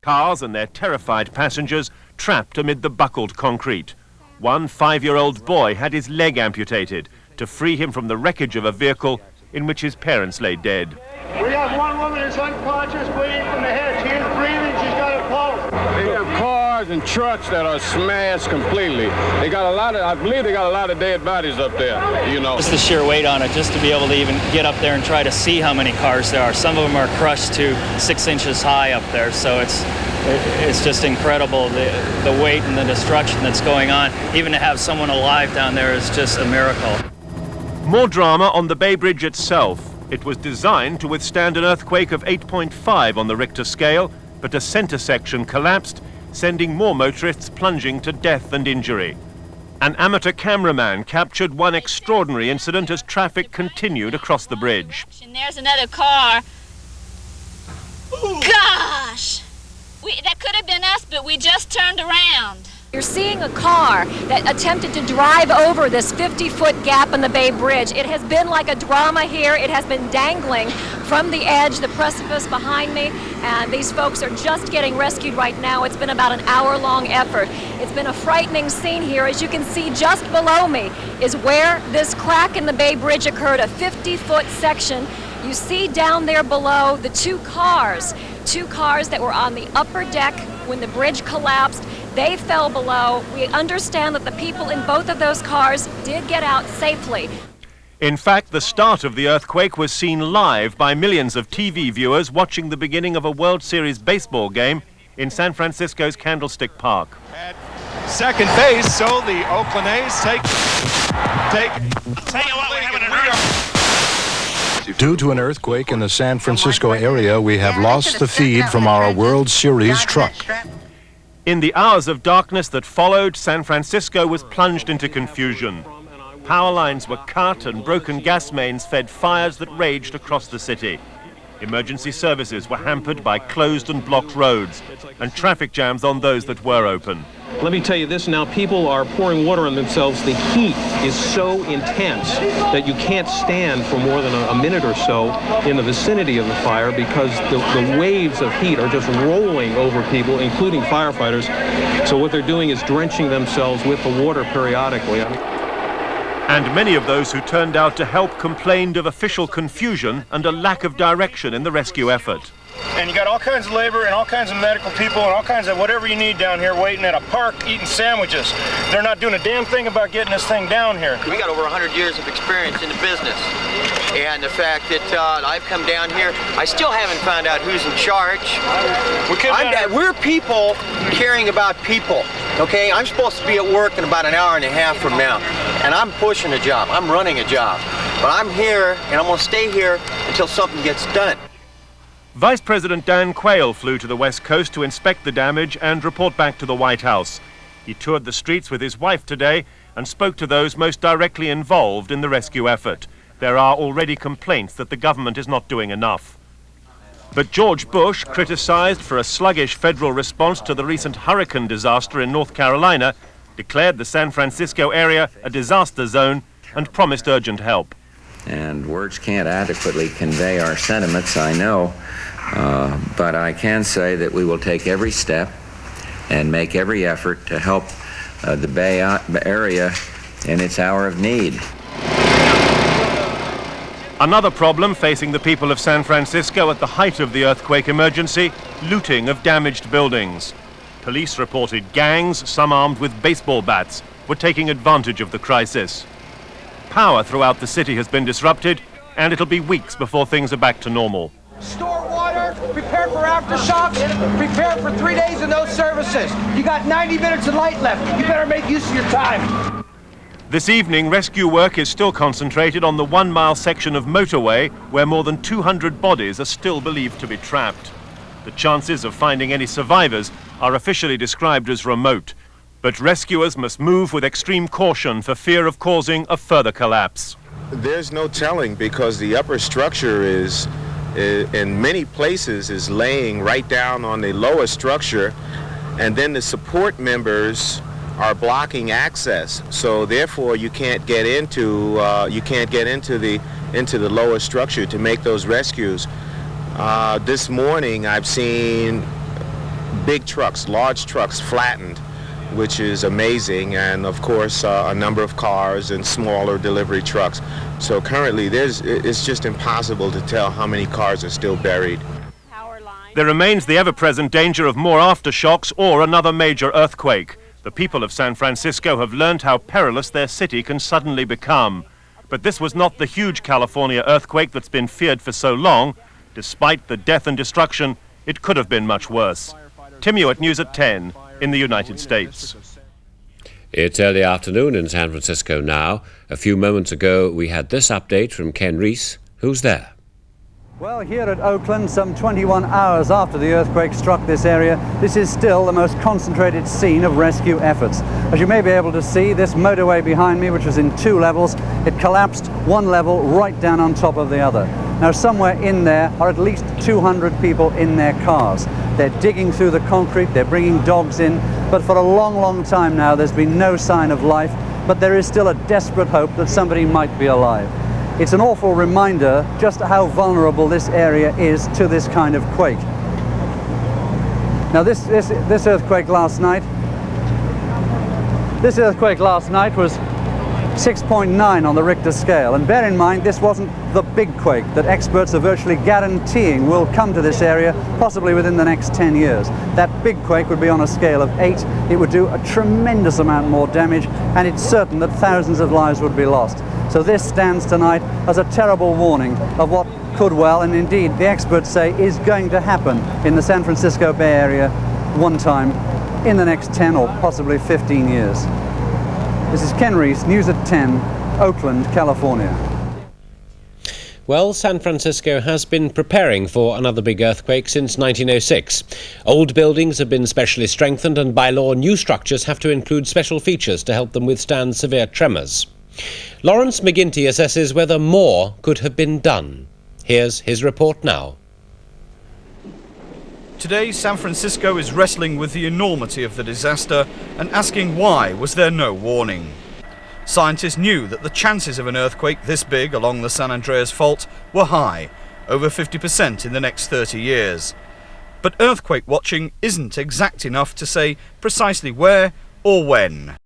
Cars and their terrified passengers trapped amid the buckled concrete. One 5-year-old boy had his leg amputated to free him from the wreckage of a vehicle in which his parents lay dead. We have one woman that's unconscious, bleeding from the head. She is breathing, she's got a pulse. They have cars and trucks that are smashed completely. They got a lot of, I believe they got a lot of dead bodies up there, you know. Just the sheer weight on it, just to be able to even get up there and try to see how many cars there are. Some of them are crushed to 6 inches high up there, so it's just incredible, the weight and the destruction that's going on. Even to have someone alive down there is just a miracle. More drama on the Bay Bridge itself. It was designed to withstand an earthquake of 8.5 on the Richter scale, but a center section collapsed, sending more motorists plunging to death and injury. An amateur cameraman captured one extraordinary incident as traffic continued across the bridge. And there's another car. Gosh! That could have been us, but we just turned around. You're seeing a car that attempted to drive over this 50-foot gap in the Bay Bridge. It has been like a drama here. It has been dangling from the edge, the precipice behind me, and these folks are just getting rescued right now. It's been about an hour-long effort. It's been a frightening scene here. As you can see, just below me is where this crack in the Bay Bridge occurred, a 50-foot section. You see down there below the two cars that were on the upper deck when the bridge collapsed. They fell below. We understand that the people in both of those cars did get out safely. In fact, the start of the earthquake was seen live by millions of TV viewers watching the beginning of a World Series baseball game in San Francisco's Candlestick Park. At second base, so the Oakland A's take. Tell you what, we're having an earthquake. Due to an earthquake in the San Francisco area, we have lost the feed from our World Series truck. In the hours of darkness that followed, San Francisco was plunged into confusion. Power lines were cut and broken gas mains fed fires that raged across the city. Emergency services were hampered by closed and blocked roads and traffic jams on those that were open. Let me tell you this now, people are pouring water on themselves. The heat is so intense that you can't stand for more than a minute or so in the vicinity of the fire because the waves of heat are just rolling over people, including firefighters. So what they're doing is drenching themselves with the water periodically. And many of those who turned out to help complained of official confusion and a lack of direction in the rescue effort. And you got all kinds of labor and all kinds of medical people and all kinds of whatever you need down here waiting at a park eating sandwiches. They're not doing a damn thing about getting this thing down here. We got over 100 years of experience in the business. And the fact that I've come down here, I still haven't found out who's in charge. We're people caring about people, okay? I'm supposed to be at work in about an hour and a half from now. And I'm pushing a job, I'm running a job. But I'm here, and I'm gonna stay here until something gets done. Vice President Dan Quayle flew to the West Coast to inspect the damage and report back to the White House. He toured the streets with his wife today and spoke to those most directly involved in the rescue effort. There are already complaints that the government is not doing enough. But George Bush, criticized for a sluggish federal response to the recent hurricane disaster in North Carolina, declared the San Francisco area a disaster zone and promised urgent help. And words can't adequately convey our sentiments, I know. But I can say that we will take every step and make every effort to help the Bay Area in its hour of need. Another problem facing the people of San Francisco at the height of the earthquake emergency, looting of damaged buildings. Police reported gangs, some armed with baseball bats, were taking advantage of the crisis. Power throughout the city has been disrupted, and it'll be weeks before things are back to normal. Store water, prepare for aftershocks, prepare for 3 days of no services. You got 90 minutes of light left. You better make use of your time. This evening, rescue work is still concentrated on the 1-mile section of motorway where more than 200 bodies are still believed to be trapped. The chances of finding any survivors are officially described as remote, but rescuers must move with extreme caution for fear of causing a further collapse. There's no telling because the upper structure is in many places is laying right down on the lower structure, and then the support members are blocking access. So therefore, you can't get into the lower structure to make those rescues. This morning, I've seen big trucks, large trucks flattened, which is amazing, and of course a number of cars and smaller delivery trucks. So currently it's just impossible to tell how many cars are still buried. There remains the ever-present danger of more aftershocks or another major earthquake. The people of San Francisco have learned how perilous their city can suddenly become. But this was not the huge California earthquake that's been feared for so long. Despite the death and destruction, it could have been much worse. Tim Hewitt, News at 10 in the United States. It's early afternoon in San Francisco now. A few moments ago, we had this update from Ken Reese. Who's there? Well, here at Oakland, some 21 hours after the earthquake struck this area, this is still the most concentrated scene of rescue efforts. As you may be able to see, this motorway behind me, which was in 2 levels, it collapsed 1 level right down on top of the other. Now, somewhere in there are at least 200 people in their cars. They're digging through the concrete, they're bringing dogs in, but for a long, long time now, there's been no sign of life, but there is still a desperate hope that somebody might be alive. It's an awful reminder just how vulnerable this area is to this kind of quake. Now this earthquake last night was 6.9 on the Richter scale, and bear in mind this wasn't the big quake that experts are virtually guaranteeing will come to this area possibly within the next 10 years. That big quake would be on a scale of 8. It would do a tremendous amount more damage, and it's certain that thousands of lives would be lost. So this stands tonight as a terrible warning of what could well, and indeed the experts say is going to happen in the San Francisco Bay Area one time in the next 10 or possibly 15 years. This is Ken Reese, News at 10, Oakland, California. Well, San Francisco has been preparing for another big earthquake since 1906. Old buildings have been specially strengthened, and by law new structures have to include special features to help them withstand severe tremors. Lawrence McGinty assesses whether more could have been done. Here's his report now. Today, San Francisco is wrestling with the enormity of the disaster and asking why was there no warning. Scientists knew that the chances of an earthquake this big along the San Andreas Fault were high, over 50% in the next 30 years. But earthquake watching isn't exact enough to say precisely where or when.